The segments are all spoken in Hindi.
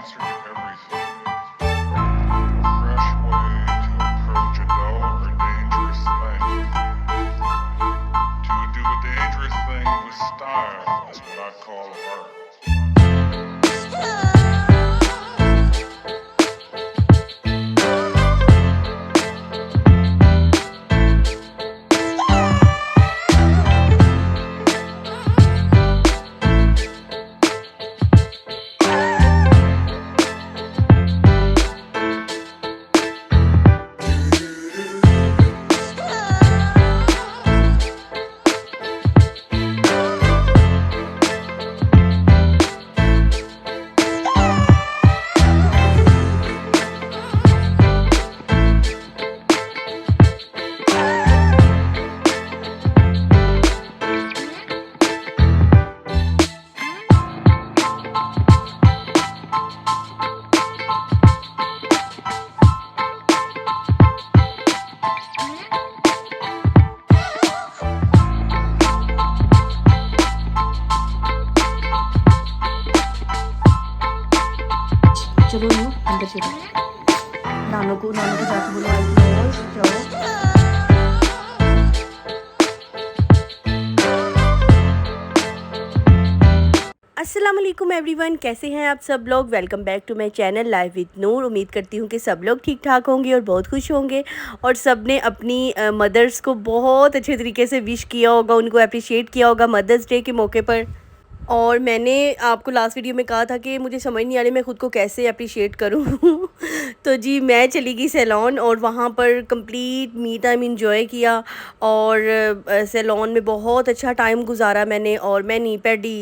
answer to everything. A fresh way to approach a dull or dangerous thing. To do a dangerous thing with style is what I call art. चलो नू अंदर चलो। नानू को जाके बोलो आई क्लोज जाओ। अस्सलाम वालेकुम एवरीवन, कैसे हैं आप सब लोग। Welcome back to my channel live with Noor. उम्मीद करती हूँ कि सब लोग ठीक ठाक होंगे और बहुत खुश होंगे और सब ने अपनी मदर्स को बहुत अच्छे तरीके से विश किया होगा, उनको अप्रिशिएट किया होगा मदर्स डे के मौके पर। और मैंने आपको लास्ट वीडियो में कहा था कि मुझे समझ नहीं आ रही मैं ख़ुद को कैसे अप्रिशिएट करूँ तो जी मैं चली गई सैलून और वहाँ पर कंप्लीट मी टाइम इंजॉय किया और सैलून में बहुत अच्छा टाइम गुजारा मैंने और मैं नी पैडी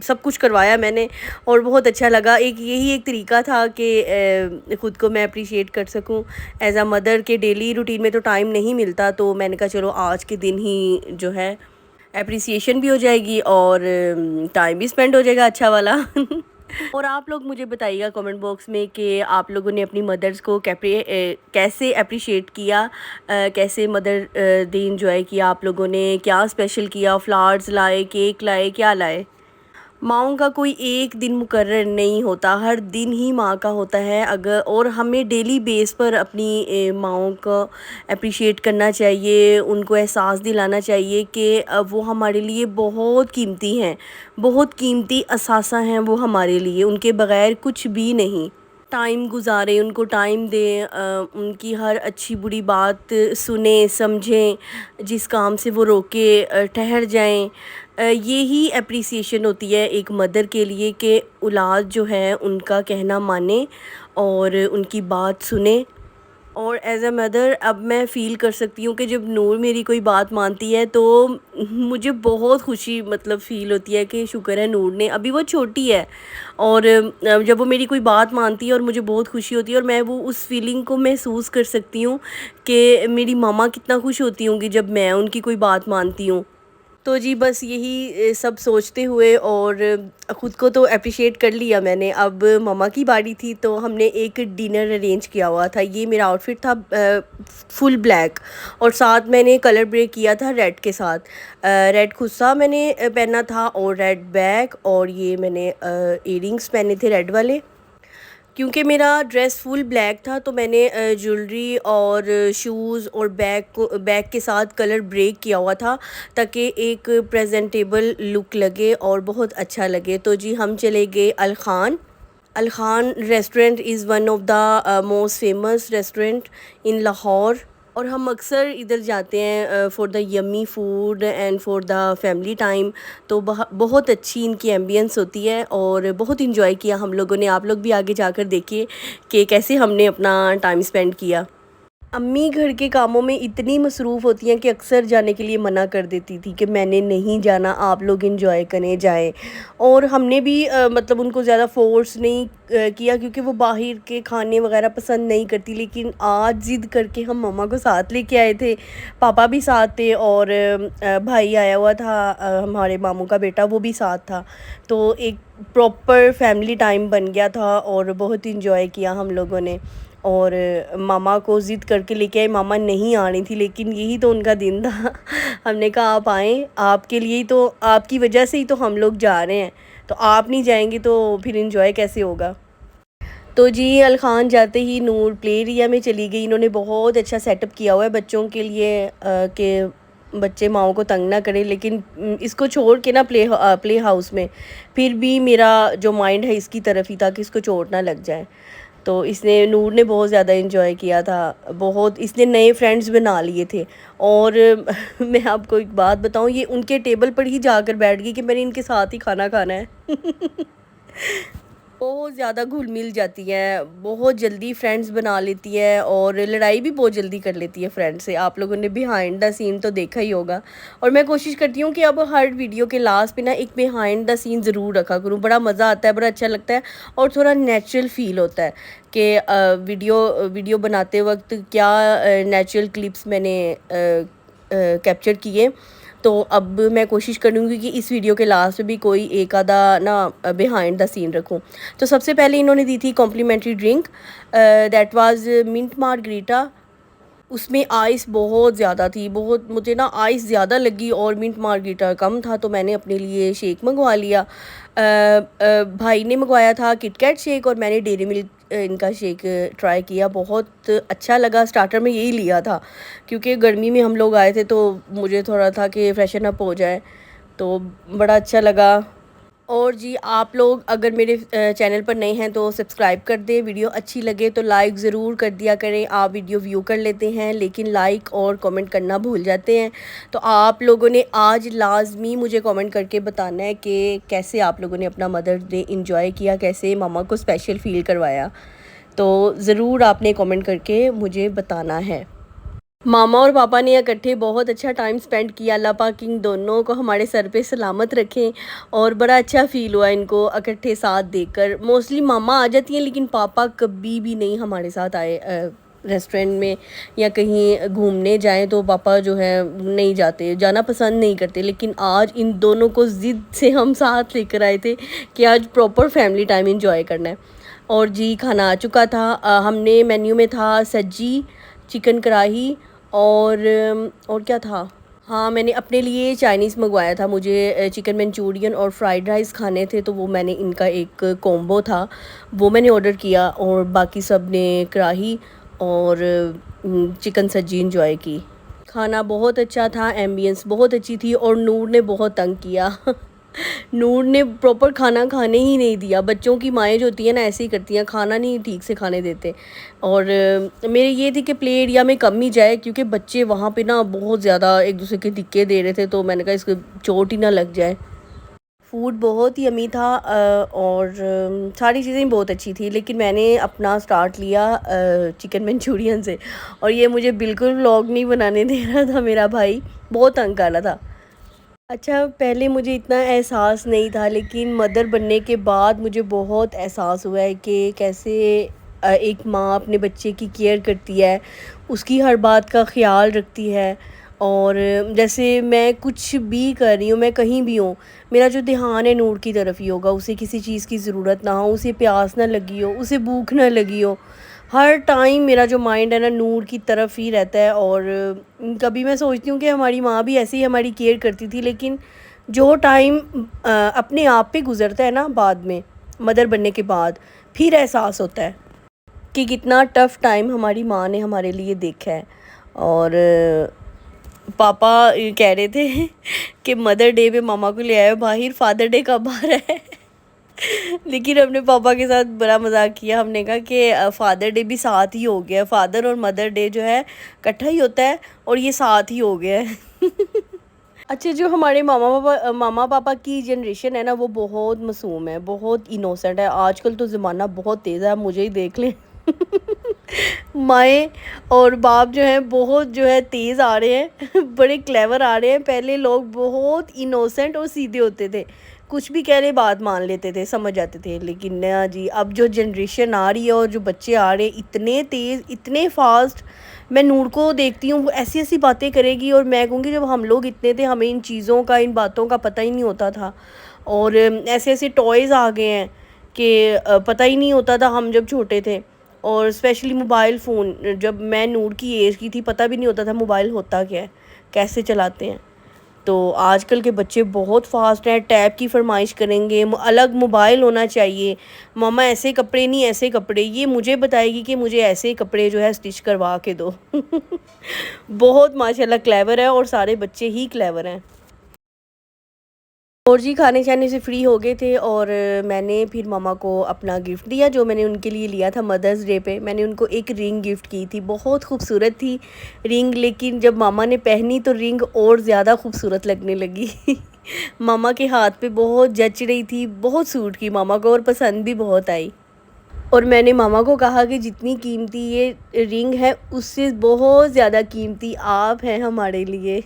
सब कुछ करवाया मैंने और बहुत अच्छा लगा। यही एक तरीका था कि ख़ुद को मैं अप्रिशिएट कर सकूं एज़ आ मदर के डेली रूटीन में तो टाइम नहीं मिलता, तो मैंने कहा चलो आज के दिन ही जो है एप्रिसिएशन भी हो जाएगी और टाइम भी स्पेंड हो जाएगा अच्छा वाला और आप लोग मुझे बताइएगा कमेंट बॉक्स में कि आप लोगों ने अपनी मदर्स को कैसे अप्रिशिएट किया, कैसे मदर डे इंजॉय किया आप लोगों ने, क्या स्पेशल किया, फ्लावर्स लाए, केक लाए, क्या लाए। माँओं का कोई एक दिन मुकर्रर नहीं होता, हर दिन ही माँ का होता है। अगर और हमें डेली बेस पर अपनी माँओं को अप्रिशिएट करना चाहिए, उनको एहसास दिलाना चाहिए कि वो हमारे लिए बहुत कीमती हैं, बहुत कीमती असासा हैं वो हमारे लिए, उनके बग़ैर कुछ भी नहीं। टाइम गुजारें, उनको टाइम दें, उनकी हर अच्छी बुरी बात सुने समझें, जिस काम से वो रोके ठहर जाएं। ये अप्रिसिएशन होती है एक मदर के लिए कि औलाद जो है उनका कहना माने और उनकी बात सुने। और एज़ अ मदर अब मैं फ़ील कर सकती हूँ कि जब नूर मेरी कोई बात मानती है तो मुझे बहुत खुशी मतलब फ़ील होती है कि शुक्र है नूर ने, अभी वो छोटी है और जब वो मेरी कोई बात मानती है और मुझे बहुत खुशी होती है और मैं वो उस फीलिंग को महसूस कर सकती हूँ कि मेरी मामा कितना खुश होती होंगी जब मैं उनकी कोई बात मानती हूँ। तो जी बस यही सब सोचते हुए और ख़ुद को तो अप्रिशिएट कर लिया मैंने। अब मम्मा की बारी थी तो हमने एक डिनर अरेंज किया हुआ था। ये मेरा आउटफिट था फुल ब्लैक और साथ मैंने कलर ब्रेक किया था रेड के साथ। रेड खुस्सा मैंने पहना था और रेड बैग और ये मैंने इयरिंग्स पहने थे रेड वाले। क्योंकि मेरा ड्रेस फुल ब्लैक था तो मैंने ज्वेलरी और शूज़ और बैग के साथ कलर ब्रेक किया हुआ था ताकि एक प्रेजेंटेबल लुक लगे और बहुत अच्छा लगे। तो जी हम चले गए Al Khan restaurant is one of the most famous restaurant in Lahore और हम अक्सर इधर जाते हैं for the yummy food and for the family time. तो बहुत अच्छी इनकी एम्बियंस होती है और बहुत इंजॉय किया हम लोगों ने। आप लोग भी आगे जाकर देखिए कि कैसे हमने अपना टाइम स्पेंड किया। अम्मी घर के कामों में इतनी मसरूफ़ होती हैं कि अक्सर जाने के लिए मना कर देती थी कि मैंने नहीं जाना, आप लोग इंजॉय करें जाएं। और हमने भी मतलब उनको ज़्यादा फोर्स नहीं किया क्योंकि वो बाहर के खाने वगैरह पसंद नहीं करती। लेकिन आज ज़िद करके हम मम्मा को साथ लेके आए थे, पापा भी साथ थे और भाई आया हुआ था हमारे मामू का बेटा, वो भी साथ था। तो एक प्रॉपर फैमिली टाइम बन गया था और बहुत इंजॉय किया हम लोगों ने। और मामा को ज़िद करके लेके आए, मामा नहीं आ रही थी लेकिन यही तो उनका दिन था हमने कहा आप आएँ, आपके लिए ही तो, आपकी वजह से ही तो हम लोग जा रहे हैं, तो आप नहीं जाएंगे तो फिर इंजॉय कैसे होगा। तो जी अलखान जाते ही नूर प्ले एरिया में चली गई। इन्होंने बहुत अच्छा सेटअप किया हुआ है बच्चों के लिए कि बच्चे माओ को तंग ना करें, लेकिन इसको छोड़ के ना प्ले हाउस में फिर भी मेरा जो माइंड है इसकी तरफ ही था कि इसको चोट ना लग जाए। तो इसने नूर ने बहुत ज़्यादा इन्जॉय किया था, बहुत इसने नए फ्रेंड्स बना लिए थे। और मैं आपको एक बात बताऊं, ये उनके टेबल पर ही जाकर बैठ गई कि मैंने इनके साथ ही खाना खाना है। बहुत ज़्यादा घुल मिल जाती है, बहुत जल्दी फ्रेंड्स बना लेती है और लड़ाई भी बहुत जल्दी कर लेती है फ्रेंड से। आप लोगों ने बिहाइंड द सीन तो देखा ही होगा। और मैं कोशिश करती हूँ कि अब हर वीडियो के लास्ट पे ना एक बिहाइंड द सीन ज़रूर रखा करूँ। बड़ा मज़ा आता है, बड़ा अच्छा लगता है और थोड़ा नेचुरल फील होता है कि वीडियो बनाते वक्त क्या नेचुरल क्लिप्स मैंने कैप्चर किए। तो अब मैं कोशिश करूँगी कि इस वीडियो के लास्ट में भी कोई एक आधा ना बिहाइंड द सीन रखूँ। तो सबसे पहले इन्होंने दी थी complimentary drink, that was mint margarita. उसमें आइस बहुत ज़्यादा थी, बहुत मुझे ना आइस ज़्यादा लगी और मिंट मार्गरीटा कम था, तो मैंने अपने लिए शेक मंगवा लिया। भाई ने मंगवाया था किटकैट शेक और मैंने डेयरी मिल्क इनका शेक ट्राई किया, बहुत अच्छा लगा। स्टार्टर में यही लिया था क्योंकि गर्मी में हम लोग आए थे तो मुझे थोड़ा था कि फ्रेशन अप हो जाए, तो बड़ा अच्छा लगा। और जी आप लोग अगर मेरे चैनल पर नए हैं तो सब्सक्राइब कर दें, वीडियो अच्छी लगे तो लाइक ज़रूर कर दिया करें। आप वीडियो व्यू कर लेते हैं लेकिन लाइक और कमेंट करना भूल जाते हैं, तो आप लोगों ने आज लाजमी मुझे कमेंट करके बताना है कि कैसे आप लोगों ने अपना मदर्स डे इंजॉय किया, कैसे मामा को स्पेशल फ़ील करवाया। तो ज़रूर आपने कमेंट करके मुझे बताना है। मामा और पापा ने इकट्ठे बहुत अच्छा टाइम स्पेंड किया। अल्लाह पाक इन दोनों को हमारे सर पे सलामत रखें और बड़ा अच्छा फ़ील हुआ इनको इकट्ठे साथ देखकर। मोस्टली मामा आ जाती हैं लेकिन पापा कभी भी नहीं हमारे साथ आए। रेस्टोरेंट में या कहीं घूमने जाएं तो पापा जो है नहीं जाते, जाना पसंद नहीं करते, लेकिन आज इन दोनों को ज़िद से हम साथ लेकर आए थे कि आज प्रॉपर फैमिली टाइम इंजॉय करना है। और जी खाना आ चुका था। हमने मेन्यू में था सज्जी, चिकन कढ़ाई और क्या था, हाँ मैंने अपने लिए चाइनीज़ मंगवाया था। मुझे चिकन मंचूरियन और फ्राइड राइस खाने थे तो वो मैंने इनका एक कॉम्बो था वो मैंने ऑर्डर किया और बाकी सब ने कढ़ाई और चिकन सज्जी इंजॉय की। खाना बहुत अच्छा था, एम्बियंस बहुत अच्छी थी और नूर ने बहुत तंग किया। नूर ने प्रॉपर खाना खाने ही नहीं दिया। बच्चों की माएँ जो होती हैं ना ऐसे ही करती हैं, खाना नहीं ठीक से खाने देते। और मेरे ये थी कि प्ले एरिया में कम ही जाए क्योंकि बच्चे वहाँ पे ना बहुत ज़्यादा एक दूसरे के धिक्के दे रहे थे, तो मैंने कहा इसको चोट ही ना लग जाए। फूड बहुत ही यमी था और सारी चीज़ें बहुत अच्छी थी, लेकिन मैंने अपना स्टार्ट लिया चिकन मंचूरियन से और ये मुझे बिल्कुल व्लॉग नहीं बनाने दे रहा था। मेरा भाई बहुत तंग कर रहा था। अच्छा पहले मुझे इतना एहसास नहीं था लेकिन मदर बनने के बाद मुझे बहुत एहसास हुआ है कि कैसे एक माँ अपने बच्चे की केयर करती है, उसकी हर बात का ख्याल रखती है। और जैसे मैं कुछ भी कर रही हूँ, मैं कहीं भी हूँ, मेरा जो ध्यान है नूर की तरफ ही होगा। उसे किसी चीज़ की ज़रूरत ना हो, उसे प्यास ना लगी हो, उसे भूख ना लगी हो, हर टाइम मेरा जो माइंड है ना नूर की तरफ ही रहता है। और कभी मैं सोचती हूँ कि हमारी माँ भी ऐसे ही हमारी केयर करती थी, लेकिन जो टाइम अपने आप पे गुज़रता है ना बाद में मदर बनने के बाद, फिर एहसास होता है कि कितना टफ़ टाइम हमारी माँ ने हमारे लिए देखा है। और पापा कह रहे थे कि मदर डे पे मामा को ले आए बाहर, फादर डे कब आ रहा है। लेकिन हमने पापा के साथ बड़ा मजाक किया। हमने कहा कि फादर डे भी साथ ही हो गया, फादर और मदर डे जो है इकट्ठा ही होता है और ये साथ ही हो गया है। अच्छा जो हमारे मामा पापा की जनरेशन है ना वो बहुत मासूम है, बहुत इनोसेंट है। आजकल तो ज़माना बहुत तेज़ है, मुझे ही देख लें। माएँ और बाप जो हैं बहुत जो है तेज़ आ रहे हैं। बड़े क्लेवर आ रहे हैं। पहले लोग बहुत इनोसेंट और सीधे होते थे, कुछ भी कह रहे बात मान लेते थे, समझ जाते थे। लेकिन ना जी अब जो जनरेशन आ रही है और जो बच्चे आ रहे हैं इतने तेज़, इतने फास्ट। मैं नूर को देखती हूँ वो ऐसी ऐसी बातें करेगी और मैं कहूँगी जब हम लोग इतने थे हमें इन चीज़ों का, इन बातों का पता ही नहीं होता था। और ऐसे ऐसे टॉयज़ आ गए हैं कि पता ही नहीं होता था हम जब छोटे थे। और स्पेशली मोबाइल फ़ोन, जब मैं नूर की एज की थी पता भी नहीं होता था मोबाइल होता क्या है, कैसे चलाते हैं। तो आजकल के बच्चे बहुत फास्ट हैं, टैब की फरमाइश करेंगे, अलग मोबाइल होना चाहिए, मम्मा ऐसे कपड़े नहीं ऐसे कपड़े, ये मुझे बताएगी कि मुझे ऐसे कपड़े जो है स्टिच करवा के दो। बहुत माशाल्लाह क्लेवर है और सारे बच्चे ही क्लेवर हैं। और जी खाने शाने से फ्री हो गए थे और मैंने फिर मामा को अपना गिफ्ट दिया जो मैंने उनके लिए लिया था मदर्स डे पे। मैंने उनको एक रिंग गिफ्ट की थी, बहुत खूबसूरत थी रिंग, लेकिन जब मामा ने पहनी तो रिंग और ज़्यादा खूबसूरत लगने लगी। मामा के हाथ पे बहुत जच रही थी, बहुत सूट की मामा को और पसंद भी बहुत आई। और मैंने मामा को कहा कि जितनी कीमती ये रिंग है उससे बहुत ज़्यादा कीमती आप हैं हमारे लिए।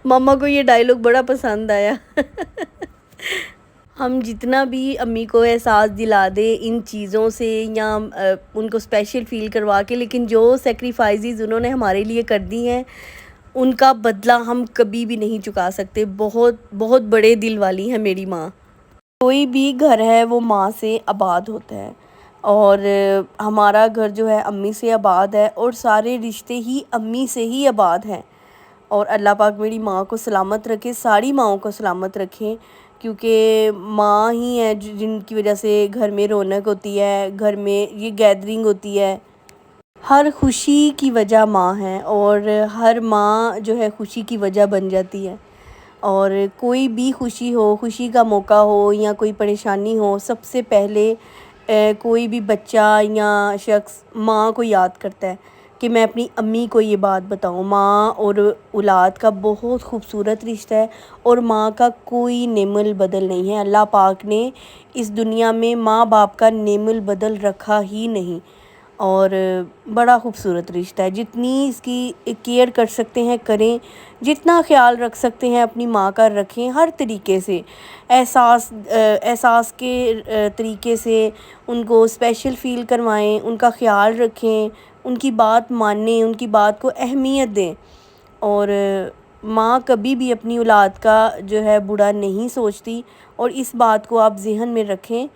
मम्मा को ये डायलॉग बड़ा पसंद आया। हम जितना भी अम्मी को एहसास दिला दें इन चीज़ों से या उनको स्पेशल फ़ील करवा के, लेकिन जो सेक्रीफाइसेस उन्होंने हमारे लिए कर दी हैं उनका बदला हम कभी भी नहीं चुका सकते। बहुत बहुत बड़े दिल वाली है मेरी माँ। कोई भी घर है वो माँ से आबाद होता है और हमारा घर जो है अम्मी से आबाद है और सारे रिश्ते ही अम्मी से ही आबाद हैं। और अल्लाह पाक मेरी माँ को सलामत रखे, सारी माँओं को सलामत रखें, क्योंकि माँ ही है जिनकी वजह से घर में रौनक होती है, घर में ये गैदरिंग होती है। हर खुशी की वजह माँ है और हर माँ जो है खुशी की वजह बन जाती है। और कोई भी खुशी हो, खुशी का मौका हो या कोई परेशानी हो, सबसे पहले कोई भी बच्चा या शख्स माँ को याद करता है कि मैं अपनी अम्मी को ये बात बताऊँ। माँ और औलाद का बहुत खूबसूरत रिश्ता है और माँ का कोई नेमल बदल नहीं है। अल्लाह पाक ने इस दुनिया में माँ बाप का नेमल बदल रखा ही नहीं और बड़ा खूबसूरत रिश्ता है। जितनी इसकी केयर कर सकते हैं करें, जितना ख्याल रख सकते हैं अपनी माँ का रखें, हर तरीके से एहसास के तरीके से उनको स्पेशल फ़ील करवाएं, उनका ख्याल रखें, उनकी बात मानें, उनकी बात को अहमियत दें। और माँ कभी भी अपनी औलाद का जो है बुरा नहीं सोचती और इस बात को आप ज़हन में रखें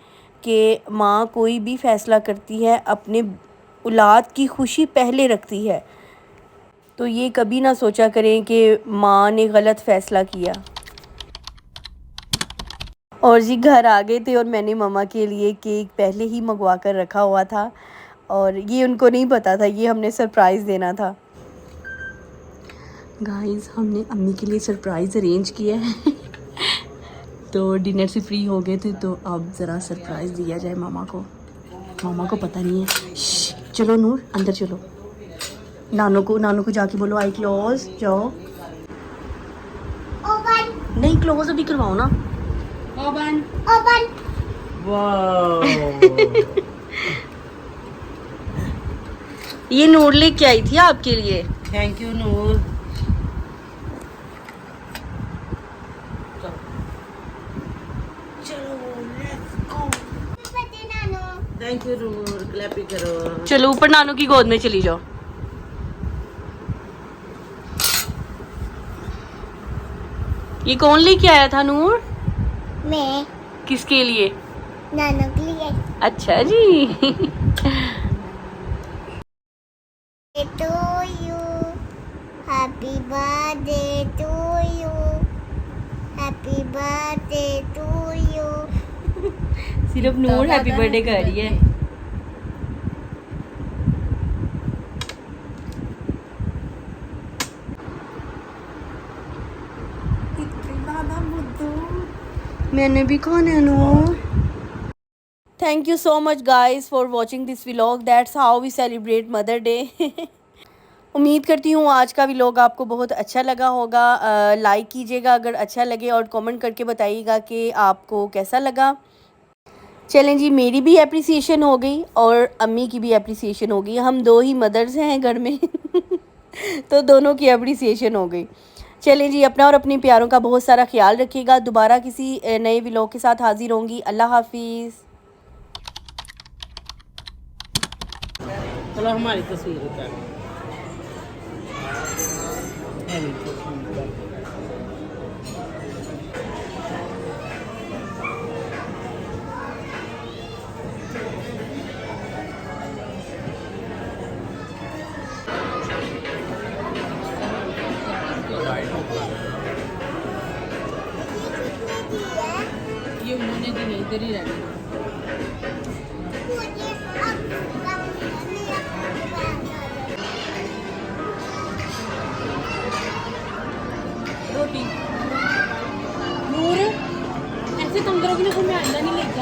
कि माँ कोई भी फ़ैसला करती है अपने औलाद की खुशी पहले रखती है। तो ये कभी ना सोचा करें कि माँ ने गलत फ़ैसला किया। और जी घर आ गए थे और मैंने मम्मा के लिए केक पहले ही मंगवा कर रखा हुआ था और ये उनको नहीं पता था, ये हमने सरप्राइज़ देना था। गाइस हमने अम्मी के लिए सरप्राइज़ अरेंज किया है। तो डिनर से फ्री हो गए थे तो अब ज़रा सरप्राइज़ दिया जाए मामा को। मामा को पता नहीं है। चलो नूर अंदर चलो, नानू को जाके बोलो आई क्लोज जाओ। ओपन नहीं, क्लोज अभी करवाओ ना। Open open. वाह। ये नूर लेके आई थी आपके लिए। Thank you Noor. Thank you Noor, clap करो। चलो ऊपर नानू की गोद में चली जाओ। ये कौन लेके आया था नूर? मैं। किसके लिए? नानू के लिए। अच्छा जी। To you, happy birthday to you, happy birthday to you। सिर्फ नूर हैप्पी बर्थडे कर रही है। मैंने भी खाना है Noor. Thank you so much guys for watching this vlog. That's how we celebrate mother day. उम्मीद करती हूँ आज का व्लॉग आपको बहुत अच्छा लगा होगा। लाइक कीजिएगा अगर अच्छा लगे और कमेंट करके बताइएगा कि आपको कैसा लगा। चलें जी, मेरी भी एप्रिसिएशन हो गई और अम्मी की भी एप्रिसिएशन हो गई। हम दो ही मदर्स हैं घर में। तो दोनों की एप्रिसिएशन हो गई। चलें जी, अपना और अपने प्यारों का बहुत सारा ख्याल रखिएगा। दोबारा किसी नए व्लॉग के साथ हाजिर होंगी। अल्लाह हाफिज़। चलो हमारी तस्वीर उतारो। ये उन्होंने दी है, इधर ही रह गई। मुझे अब मेरा रोटी नूर ऐसे तंग करोगे ना, कोई मैं आइंदा नहीं लेके